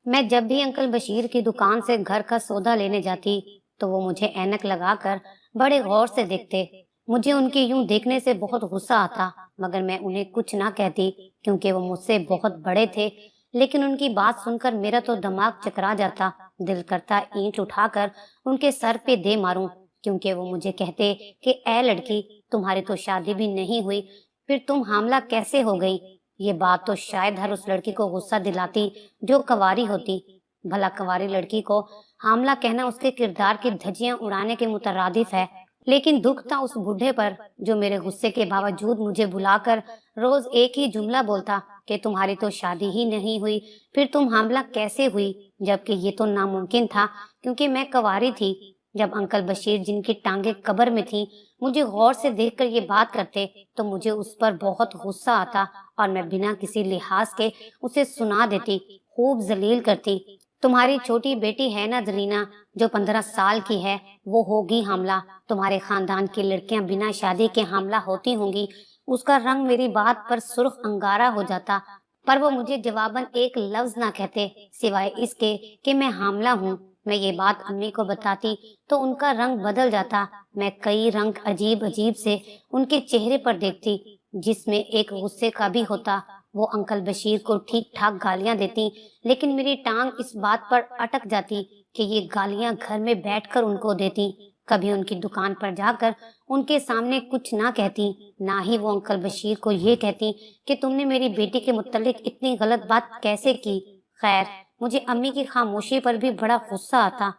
میں جب بھی انکل بشیر کی دکان سے گھر کا سودا لینے جاتی تو وہ مجھے اینک لگا کر بڑے غور سے دیکھتے۔ مجھے ان کے یوں دیکھنے سے بہت غصہ آتا، مگر میں انہیں کچھ نہ کہتی کیونکہ وہ مجھ سے بہت بڑے تھے۔ لیکن ان کی بات سن کر میرا تو دماغ چکرا جاتا، دل کرتا اینٹ اٹھا کر ان کے سر پہ دے ماروں، کیونکہ وہ مجھے کہتے کہ اے لڑکی، تمہاری تو شادی بھی نہیں ہوئی، پھر تم حاملہ کیسے ہو گئی؟ یہ بات تو شاید ہر اس لڑکی کو غصہ دلاتی جو کنواری ہوتی۔ بھلا کنواری لڑکی کو حاملہ کہنا اس کے کردار کی دھجیاں اڑانے کے مترادف ہے۔ لیکن دکھ تھا اس بوڑھے پر جو میرے غصے کے باوجود مجھے بلا کر روز ایک ہی جملہ بولتا کہ تمہاری تو شادی ہی نہیں ہوئی، پھر تم حاملہ کیسے ہوئی؟ جبکہ یہ تو ناممکن تھا کیونکہ میں کنواری تھی۔ جب انکل بشیر، جن کی ٹانگیں قبر میں تھیں، مجھے غور سے دیکھ کر یہ بات کرتے تو مجھے اس پر بہت غصہ آتا اور میں بنا کسی لحاظ کے اسے سنا دیتی، خوب ذلیل کرتی۔ تمہاری چھوٹی بیٹی ہے نا زرینا، جو 15 سال کی ہے، وہ ہوگی حاملہ۔ تمہارے خاندان کی لڑکیاں بنا شادی کے حاملہ ہوتی ہوں گی۔ اس کا رنگ میری بات پر سرخ انگارہ ہو جاتا، پر وہ مجھے جواباً ایک لفظ نہ کہتے سوائے اس کے کہ میں حاملہ ہوں۔ میں یہ بات امی کو بتاتی تو ان کا رنگ بدل جاتا۔ میں کئی رنگ عجیب عجیب سے ان کے چہرے پر دیکھتی، جس میں ایک غصے کا بھی ہوتا۔ وہ انکل بشیر کو ٹھیک ٹھاک گالیاں دیتی، لیکن میری ٹانگ اس بات پر اٹک جاتی کہ یہ گالیاں گھر میں بیٹھ کر ان کو دیتی، کبھی ان کی دکان پر جا کر ان کے سامنے کچھ نہ کہتی، نہ ہی وہ انکل بشیر کو یہ کہتی کہ تم نے میری بیٹی کے متعلق اتنی غلط بات کیسے کی۔ خیر، مجھے امی کی خاموشی پر بھی بڑا غصہ آتا۔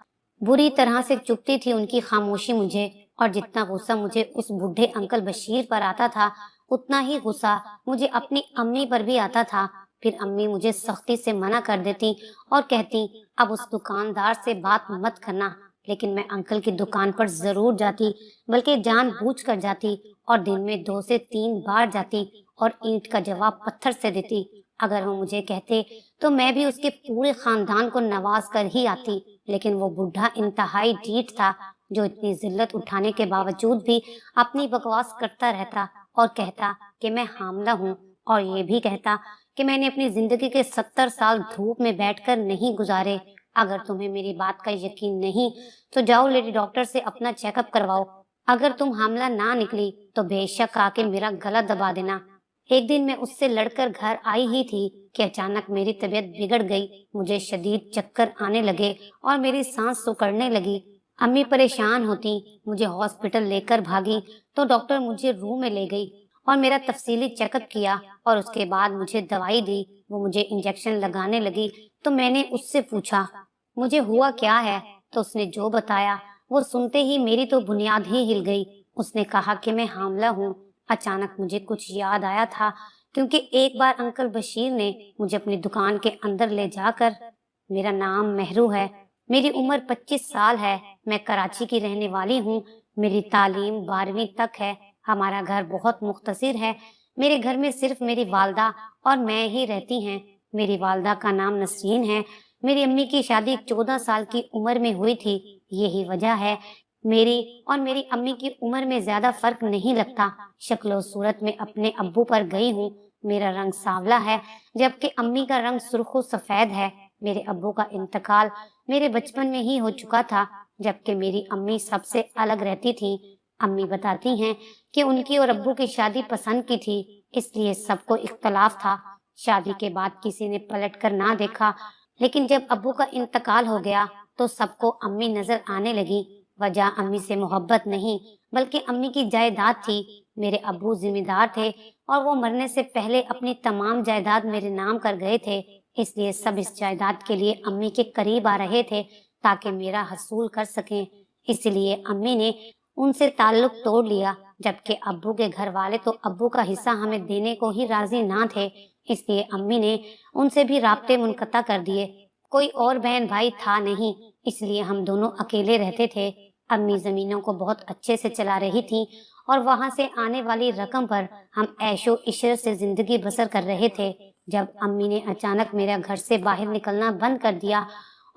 بری طرح سے چبھتی تھی ان کی خاموشی مجھے، اور جتنا غصہ مجھے اس بوڑھے انکل بشیر پر آتا تھا، اتنا ہی غصہ مجھے اپنی امی پر بھی آتا تھا۔ پھر امی مجھے سختی سے منع کر دیتی اور کہتی اب اس دکاندار سے بات مت کرنا، لیکن میں انکل کی دکان پر ضرور جاتی، بلکہ جان بوجھ کر جاتی، اور دن میں 2 سے 3 بار جاتی اور اینٹ کا جواب پتھر سے دیتی۔ اگر وہ مجھے کہتے تو میں بھی اس کے پورے خاندان کو نواز کر ہی آتی، لیکن وہ بوڑھا انتہائی ڈھیٹ تھا جو اتنی ذلت اٹھانے کے باوجود بھی اپنی بکواس کرتا رہتا اور کہتا کہ میں حاملہ ہوں، اور یہ بھی کہتا کہ میں نے اپنی زندگی کے 70 سال دھوپ میں بیٹھ کر نہیں گزارے۔ اگر تمہیں میری بات کا یقین نہیں تو جاؤ لیڈی ڈاکٹر سے اپنا چیک اپ کرواؤ۔ اگر تم حاملہ نہ نکلی تو بے شک آ کے میرا گلا دبا دینا۔ ایک دن میں اس سے لڑ کر گھر آئی ہی تھی کہ اچانک میری طبیعت بگڑ گئی، مجھے شدید چکر آنے لگے اور میری سانس سکڑنے لگی۔ امی پریشان ہوتی، مجھے ہاسپٹل لے کر بھاگی تو ڈاکٹر مجھے روم میں لے گئی اور میرا تفصیلی چیک اپ کیا، اور اس کے بعد مجھے دوائی دی۔ وہ مجھے انجیکشن لگانے لگی تو میں نے اس سے پوچھا مجھے ہوا کیا ہے، تو اس نے جو بتایا وہ سنتے ہی میری تو بنیاد ہی ہل گئی۔ اس نے کہا کہ میں حاملہ ہوں۔ اچانک مجھے کچھ یاد آیا تھا، کیونکہ ایک بار انکل بشیر نے مجھے اپنی دکان کے اندر لے جا کر میرا نام مہرو ہے، میری عمر 25 سال ہے، میں کراچی کی رہنے والی ہوں، میری تعلیم 12ویں تک ہے، ہمارا گھر بہت مختصر ہے، میرے گھر میں صرف میری والدہ اور میں ہی رہتی ہیں۔ میری والدہ کا نام نسرین ہے۔ میری امی کی شادی 14 سال کی عمر میں ہوئی تھی، یہی وجہ ہے میری اور میری امی کی عمر میں زیادہ فرق نہیں لگتا۔ شکل و صورت میں اپنے ابو پر گئی ہوں، میرا رنگ سانولا ہے جبکہ امی کا رنگ سرخ و سفید ہے۔ میرے ابو کا انتقال میرے بچپن میں ہی ہو چکا تھا، جبکہ میری امی سب سے الگ رہتی تھی۔ امی بتاتی ہیں کہ ان کی اور ابو کی شادی پسند کی تھی، اس لیے سب کو اختلاف تھا۔ شادی کے بعد کسی نے پلٹ کر نہ دیکھا، لیکن جب ابو کا انتقال ہو گیا تو سب کو امی نظر آنے لگی۔ وجہ امی سے محبت نہیں بلکہ امی کی جائیداد تھی۔ میرے ابو ذمہ دار تھے اور وہ مرنے سے پہلے اپنی تمام جائیداد میرے نام کر گئے تھے، اس لیے سب اس جائیداد کے لیے امی کے قریب آ رہے تھے تاکہ میرا حصول کر سکیں۔ اس لیے امی نے ان سے تعلق توڑ لیا، جبکہ ابو کے گھر والے تو ابو کا حصہ ہمیں دینے کو ہی راضی نہ تھے، اس لیے امی نے ان سے بھی رابطے منقطع کر دیے۔ کوئی اور بہن بھائی تھا نہیں، اس لیے ہم دونوں اکیلے رہتے تھے۔ امی زمینوں کو بہت اچھے سے چلا رہی تھی اور وہاں سے آنے والی رقم پر ہم عیش و عشرت سے زندگی بسر کر رہے تھے۔ جب امی نے اچانک میرا گھر سے باہر نکلنا بند کر دیا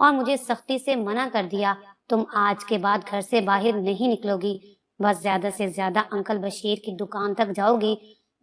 اور مجھے سختی سے منع کر دیا، تم آج کے بعد گھر سے باہر نہیں نکلو گی، بس زیادہ سے زیادہ انکل بشیر کی دکان تک جاؤ گی۔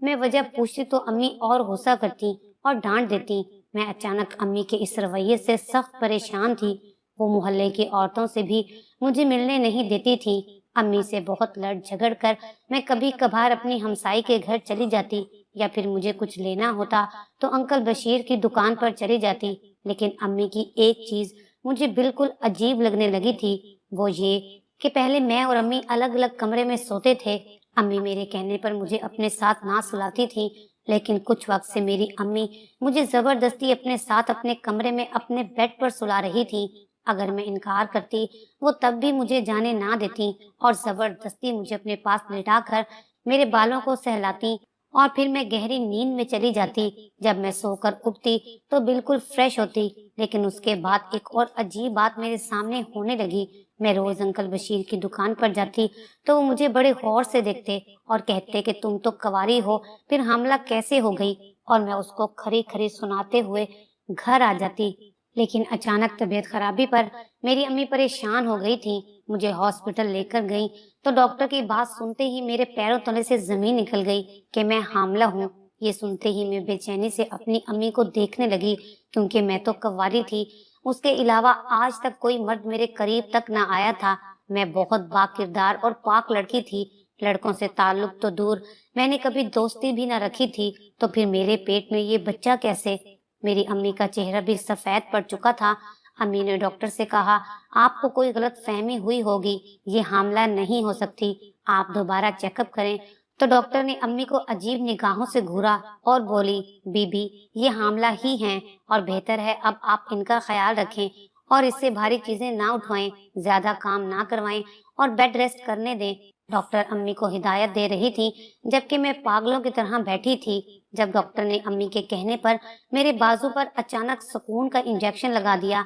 میں وجہ پوچھتی تو امی اور غصہ کرتی اور ڈانٹ دیتی۔ میں اچانک امی کے اس رویے سے سخت پریشان تھی۔ وہ محلے کی عورتوں سے بھی مجھے ملنے نہیں دیتی تھی۔ امی سے بہت لڑ جھگڑ کر میں کبھی کبھار اپنی ہمسائی کے گھر چلی جاتی، یا پھر مجھے کچھ لینا ہوتا تو انکل بشیر کی دکان پر چلی جاتی۔ لیکن امی کی ایک چیز مجھے بالکل عجیب لگنے لگی تھی، وہ یہ کہ پہلے میں اور امی الگ الگ کمرے میں سوتے تھے۔ امی میرے کہنے پر مجھے اپنے ساتھ نہ سلاتی تھی، لیکن کچھ وقت سے میری امی مجھے زبردستی اپنے ساتھ اپنے کمرے میں اپنے بیڈ پر سلا رہی تھی۔ اگر میں انکار کرتی وہ تب بھی مجھے جانے نہ دیتی اور زبردستی مجھے اپنے پاس لٹا کر میرے بالوں کو سہلاتی، اور پھر میں گہری نیند میں چلی جاتی۔ جب میں سو کر اٹھتی تو بالکل فریش ہوتی، لیکن اس کے بعد ایک اور عجیب بات میرے سامنے ہونے لگی۔ میں روز انکل بشیر کی دکان پر جاتی تو وہ مجھے بڑے غور سے دیکھتے اور کہتے کہ تم تو کنواری ہو، پھر حاملہ کیسے ہو گئی، اور میں اس کو کھری کھری سناتے ہوئے گھر آ جاتی۔ لیکن اچانک طبیعت خرابی پر میری امی پریشان ہو گئی تھی، مجھے ہاسپٹل لے کر گئی تو ڈاکٹر کی بات سنتے ہی میرے پیروں تلے سے زمین نکل گئی کہ میں حاملہ ہوں۔ یہ سنتے ہی میں بے چینی سے اپنی امی کو دیکھنے لگی، کیونکہ میں تو کنواری تھی۔ اس کے علاوہ آج تک کوئی مرد میرے قریب تک نہ آیا تھا۔ میں بہت با کردار اور پاک لڑکی تھی، لڑکوں سے تعلق تو دور، میں نے کبھی دوستی بھی نہ رکھی تھی، تو پھر میرے پیٹ میں یہ بچہ کیسے؟ میری امی کا چہرہ بھی سفید پڑ چکا تھا۔ امی نے ڈاکٹر سے کہا، آپ کو کوئی غلط فہمی ہوئی ہوگی، یہ حاملہ نہیں ہو سکتی، آپ دوبارہ چیک اپ کریں۔ تو ڈاکٹر نے امی کو عجیب نگاہوں سے گھورا اور بولی، بی بی یہ حاملہ ہی ہیں، اور بہتر ہے اب آپ ان کا خیال رکھیں اور اس سے بھاری چیزیں نہ اٹھوائیں، زیادہ کام نہ کروائیں اور بیڈ ریسٹ کرنے دیں۔ ڈاکٹر امی کو ہدایت دے رہی تھی، جبکہ میں پاگلوں کی طرح بیٹھی تھی۔ جب ڈاکٹر نے امی کے کہنے پر میرے بازو پر اچانک سکون کا انجیکشن لگا دیا،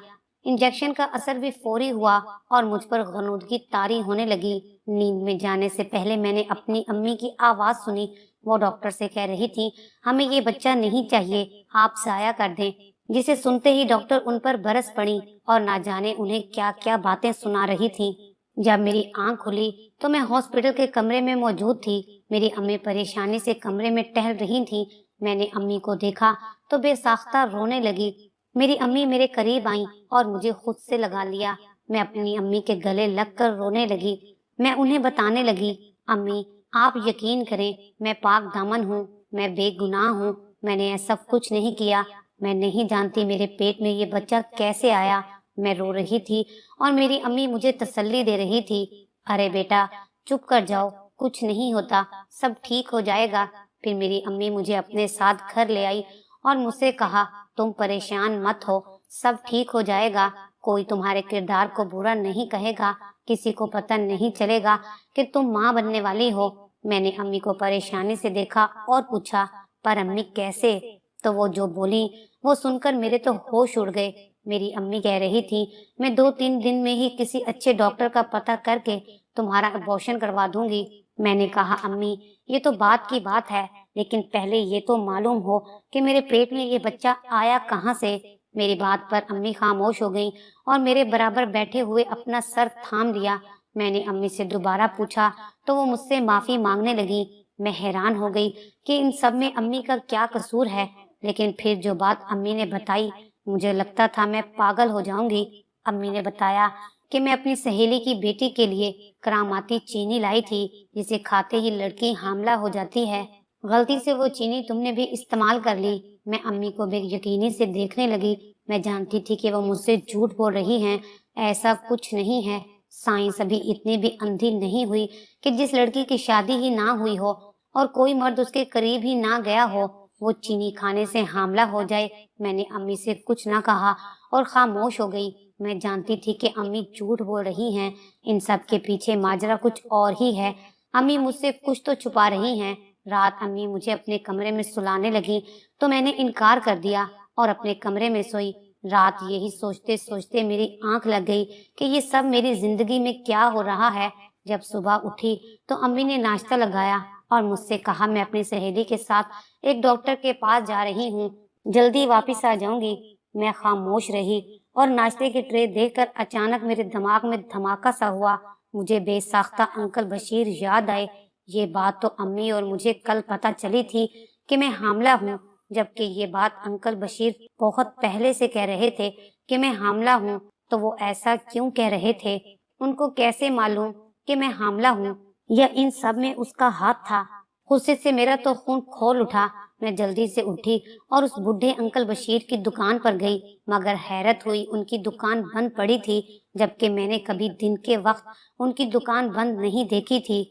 انجیکشن کا اثر بھی فوری ہوا اور مجھ پر غنودگی طاری ہونے لگی۔ نیند میں جانے سے پہلے میں نے اپنی امی کی آواز سنی، وہ ڈاکٹر سے کہہ رہی تھی، ہمیں یہ بچہ نہیں چاہیے، آپ ضائع کر دیں۔ جسے سنتے ہی ڈاکٹر ان پر برس پڑی اور نہ جانے انہیں کیا کیا باتیں سنا رہی تھی۔ جب میری آنکھ کھلی تو میں ہاسپٹل کے کمرے میں موجود تھی۔ میری امی پریشانی سے کمرے میں ٹہل رہی تھی۔ میں نے امی کو دیکھا تو بے ساختہ رونے لگی۔ میری امی میرے قریب آئیں اور مجھے خود سے لگا لیا۔ میں اپنی امی کے گلے لگ کر رونے لگی۔ میں انہیں بتانے لگی، امی آپ یقین کریں، میں پاک دامن ہوں، میں بے گناہ ہوں، میں نے ایسا کچھ نہیں کیا، میں نہیں جانتی میرے پیٹ میں یہ بچہ کیسے آیا۔ میں رو رہی تھی اور میری امی مجھے تسلی دے رہی تھی، ارے بیٹا چپ کر جاؤ، کچھ نہیں ہوتا، سب ٹھیک ہو جائے گا۔ پھر میری امی مجھے اپنے ساتھ گھر لے آئی اور مجھ سے کہا، تم پریشان مت ہو، سب ٹھیک ہو جائے گا، کوئی تمہارے کردار کو برا نہیں کہے گا، کسی کو پتہ نہیں چلے گا کہ تم ماں بننے والی ہو۔ میں نے امی کو پریشانی سے دیکھا اور پوچھا، پر امی کیسے؟ تو وہ جو بولی وہ سن کر میرے تو ہوش اڑ گئے۔ میری امی کہہ رہی تھی، میں 2-3 دن میں ہی کسی اچھے ڈاکٹر کا پتہ کر کے تمہارا ابورشن کروا دوں گی۔ میں نے کہا، امی یہ تو بات کی بات ہے، لیکن پہلے یہ تو معلوم ہو کہ میرے پیٹ میں یہ بچہ آیا کہاں سے۔ میری بات پر امی خاموش ہو گئیں اور میرے برابر بیٹھے ہوئے اپنا سر تھام لیا۔ میں نے امی سے دوبارہ پوچھا تو وہ مجھ سے معافی مانگنے لگی۔ میں حیران ہو گئی کہ ان سب میں امی کا کیا قصور ہے، لیکن پھر جو بات امی نے بتائی مجھے لگتا تھا میں پاگل ہو جاؤں گی۔ امی نے بتایا کہ میں اپنی سہیلی کی بیٹی کے لیے کراماتی چینی لائی تھی، جسے کھاتے ہی لڑکی حاملہ ہو جاتی ہے۔ غلطی سے وہ چینی تم نے بھی استعمال کر لی۔ میں امی کو بے یقینی سے دیکھنے لگی۔ میں جانتی تھی کہ وہ مجھ سے جھوٹ بول رہی ہیں، ایسا کچھ نہیں ہے۔ سائنس ابھی اتنی بھی اندھی نہیں ہوئی کہ جس لڑکی کی شادی ہی نہ ہوئی ہو اور کوئی مرد اس کے قریب ہی نہ گیا ہو، وہ چینی کھانے سے حاملہ ہو جائے۔ میں نے امی سے کچھ نہ کہا اور خاموش ہو گئی۔ میں جانتی تھی کہ امی جھوٹ بول رہی ہیں، ان سب کے پیچھے ماجرا کچھ اور ہی ہے۔ امی مجھ سے کچھ تو چھپا رہی ہیں۔ رات امی مجھے اپنے کمرے میں سلانے لگی تو میں نے انکار کر دیا اور اپنے کمرے میں سوئی۔ رات یہی سوچتے سوچتے میری آنکھ لگ گئی کہ یہ سب میری زندگی میں کیا ہو رہا ہے۔ جب صبح اٹھی تو امی نے ناشتہ لگایا اور مجھ سے کہا، میں اپنی سہیلی کے ساتھ ایک ڈاکٹر کے پاس جا رہی ہوں، جلدی واپس آ جاؤں گی۔ میں خاموش رہی اور ناشتے کی ٹرے دیکھ کر اچانک میرے دماغ میں دھماکہ سا ہوا۔ مجھے بے ساختہ انکل بشیر یاد آئے۔ یہ بات تو امی اور مجھے کل پتہ چلی تھی کہ میں حاملہ ہوں، جبکہ یہ بات انکل بشیر بہت پہلے سے کہہ رہے تھے کہ میں حاملہ ہوں، تو وہ ایسا کیوں کہہ رہے تھے؟ ان کو کیسے معلوم کہ میں حاملہ ہوں؟ یا ان سب میں اس کا ہاتھ تھا؟ غصے سے میرا تو خون کھول اٹھا۔ میں جلدی سے اٹھی اور اس بڈھے انکل بشیر کی دکان پر گئی، مگر حیرت ہوئی، ان کی دکان بند پڑی تھی، جبکہ میں نے کبھی دن کے وقت ان کی دکان بند نہیں دیکھی تھی۔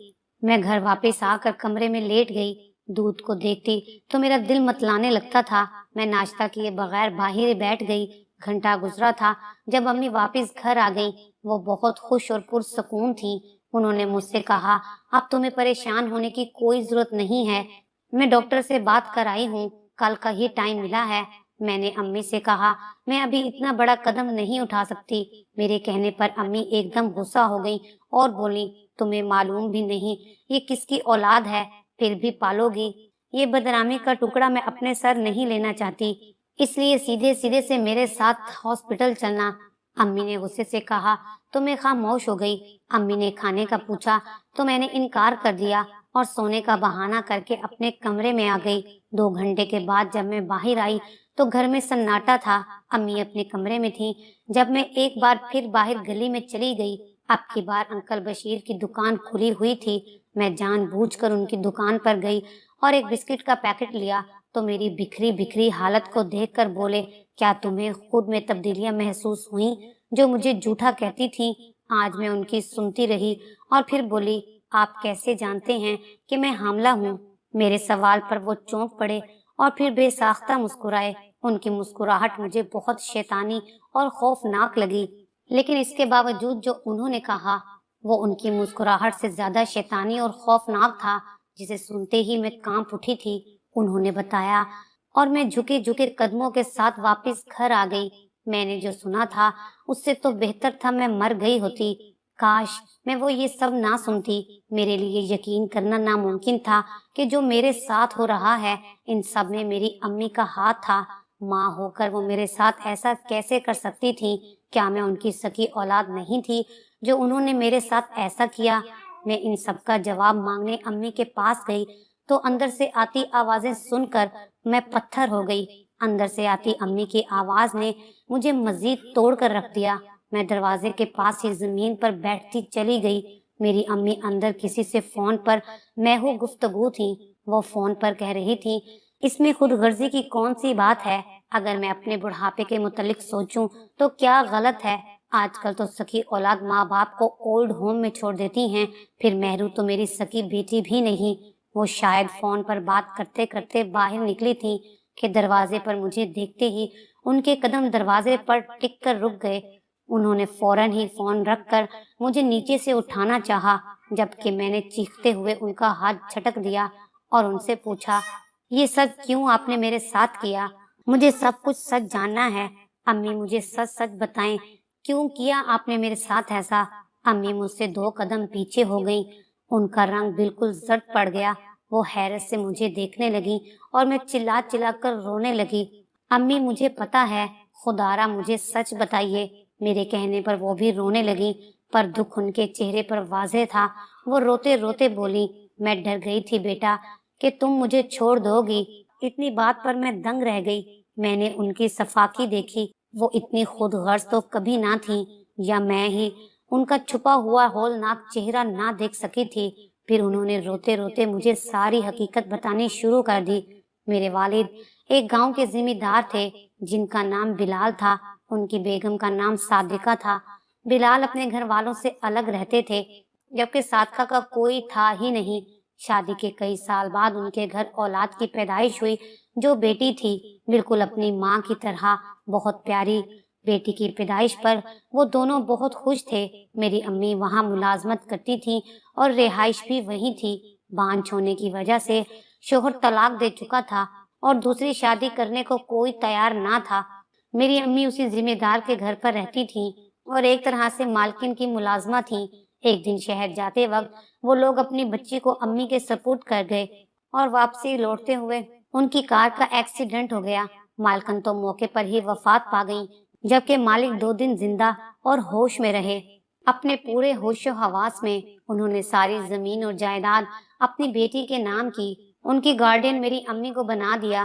میں گھر واپس آ کر کمرے میں لیٹ گئی۔ دودھ کو دیکھتی تو میرا دل متلانے لگتا تھا۔ میں ناشتہ کیے بغیر باہر بیٹھ گئی۔ گھنٹہ گزرا تھا جب امی واپس گھر آ گئیں۔ وہ بہت خوش اور پرسکون تھیں۔ انہوں نے مجھ سے کہا، اب تمہیں پریشان ہونے کی کوئی ضرورت نہیں ہے، میں ڈاکٹر سے بات کر آئی ہوں، کل کا ہی ٹائم ملا ہے۔ میں نے امی سے کہا، میں ابھی اتنا بڑا قدم نہیں اٹھا سکتی۔ میرے کہنے پر امی ایک دم غصہ ہو گئی اور بولی، تمہیں معلوم بھی نہیں یہ کس کی اولاد ہے، پھر بھی پالو گی؟ یہ بدنامی کا ٹکڑا میں اپنے سر نہیں لینا چاہتی، اس لیے سیدھے سیدھے سے میرے ساتھ ہاسپٹل چلنا۔ امی نے غصے سے کہا تو میں خاموش ہو گئی۔ امی نے کھانے کا پوچھا تو میں نے انکار کر دیا اور سونے کا بہانہ کر کے اپنے کمرے میں آ گئی۔ 2 گھنٹے کے بعد جب میں باہر آئی تو گھر میں سناٹا تھا۔ امی اپنے کمرے میں تھیں۔ جب میں ایک بار پھر باہر گلی میں چلی گئی، اب کی بار انکل بشیر کی دکان کھلی ہوئی تھی۔ میں جان بوجھ کر ان کی دکان پر گئی اور ایک بسکٹ کا پیکٹ لیا تو میری بکھری بکھری حالت کو دیکھ کر بولے، کیا تمہیں خود میں تبدیلیاں محسوس ہوئیں جو مجھے جھوٹا کہتی تھیں؟ آج میں ان کی سنتی رہی اور پھر بولی، آپ کیسے جانتے ہیں کہ میں حاملہ ہوں؟ میرے سوال پر وہ چونک پڑے اور پھر بے ساختہ مسکرائے۔ ان کی مسکراہٹ مجھے بہت شیطانی اور خوفناک لگی، لیکن اس کے باوجود جو انہوں نے کہا وہ ان کی مسکراہٹ سے زیادہ شیطانی اور خوفناک تھا، جسے سنتے ہی میں کانپ اٹھی تھی۔ انہوں نے بتایا اور میں جھکے جھکے قدموں کے ساتھ واپس گھر آ گئی۔ میں نے جو سنا تھا اس سے تو بہتر تھا میں مر گئی ہوتی۔ کاش میں وہ یہ سب نہ سنتی۔ میرے لیے یقین کرنا ناممکن تھا کہ جو میرے ساتھ ہو رہا ہے ان سب میں میری امی کا ہاتھ تھا۔ ماں ہو کر وہ میرے ساتھ ایسا کیسے کر سکتی تھی؟ کیا میں ان کی سکی اولاد نہیں تھی جو انہوں نے میرے ساتھ ایسا کیا؟ میں ان سب کا جواب مانگنے امی کے پاس گئی تو اندر سے آتی آوازیں سن کر میں پتھر ہو گئی۔ اندر سے آتی امی کی آواز نے مجھے مزید توڑ کر رکھ دیا۔ میں دروازے کے پاس ہی زمین پر بیٹھتی چلی گئی۔ میری امی اندر کسی سے فون پر محو گفتگو تھی۔ وہ فون پر کہہ رہی تھی، اس میں خود غرضی کی کون سی بات ہے؟ اگر میں اپنے بڑھاپے کے متعلق سوچوں تو کیا غلط ہے؟ آج کل تو سکی اولاد ماں باپ کو اولڈ ہوم میں چھوڑ دیتی ہیں، پھر مہرو تو میری سکی بیٹی بھی نہیں۔ وہ شاید فون پر بات کرتے کرتے باہر نکلی تھی کہ دروازے پر مجھے دیکھتے ہی ان کے قدم دروازے پر ٹک کر رک گئے۔ انہوں نے فوراً ہی فون رکھ کر مجھے نیچے سے اٹھانا چاہا، جبکہ میں نے چیختے ہوئے ان کا ہاتھ جھٹک دیا اور ان سے پوچھا، یہ سب کیوں آپ نے میرے ساتھ کیا؟ مجھے سب کچھ سچ جاننا ہے۔ امی مجھے سچ سچ بتائیں، کیوں کیا آپ نے میرے ساتھ ایسا؟ امی مجھ سے 2 قدم پیچھے ہو گئیں۔ ان کا رنگ بالکل زرد پڑ گیا۔ وہ حیرت سے مجھے دیکھنے لگی اور میں چلا چلا کر رونے لگی۔ امی مجھے پتا ہے، خدارا مجھے سچ بتائیے۔ میرے کہنے پر وہ بھی رونے لگی، پر دکھ ان کے چہرے پر واضح تھا۔ وہ روتے روتے بولی، میں ڈر گئی تھی بیٹا کہ تم مجھے چھوڑ دو گی۔ اتنی بات پر میں دنگ رہ گئی۔ میں نے ان کی صفاقی دیکھی، وہ اتنی خود غرض تو کبھی نہ تھی، یا میں ہی ان کا چھپا ہوا ہولناک چہرہ نہ دیکھ سکی تھی۔ پھر انہوں نے روتے روتے مجھے ساری حقیقت بتانی شروع کر دی۔ میرے والد ایک گاؤں کے ذمہ دار تھے جن کا نام بلال تھا۔ ان کی بیگم کا نام صادقہ تھا۔ بلال اپنے گھر والوں سے الگ رہتے تھے، جبکہ صادقہ کا کوئی تھا ہی نہیں۔ شادی کے کئی سال بعد ان کے گھر اولاد کی پیدائش ہوئی جو بیٹی تھی، بالکل اپنی ماں کی طرح، بہت پیاری۔ بیٹی کی پیدائش پر وہ دونوں بہت خوش تھے۔ میری امی وہاں ملازمت کرتی تھیں اور رہائش بھی وہیں تھی۔ بانجھ ہونے کی وجہ سے شوہر طلاق دے چکا تھا اور دوسری شادی کرنے کو کوئی تیار نہ تھا۔ میری امی اسی ذمہ دار کے گھر پر رہتی تھیں اور ایک طرح سے مالکن کی ملازمہ تھیں۔ ایک دن شہر جاتے وقت وہ لوگ اپنی بچی کو امی کے سپرد کر گئے اور واپسی لوٹتے ہوئے ان کی کار کا ایکسیڈنٹ ہو گیا۔ مالکن تو موقع پر ہی وفات پا گئیں، جبکہ مالک 2 دن زندہ اور ہوش میں رہے۔ اپنے پورے ہوش و حواس میں انہوں نے ساری زمین اور جائیداد اپنی بیٹی کے نام کی۔ ان کی گارڈین میری امی کو بنا دیا۔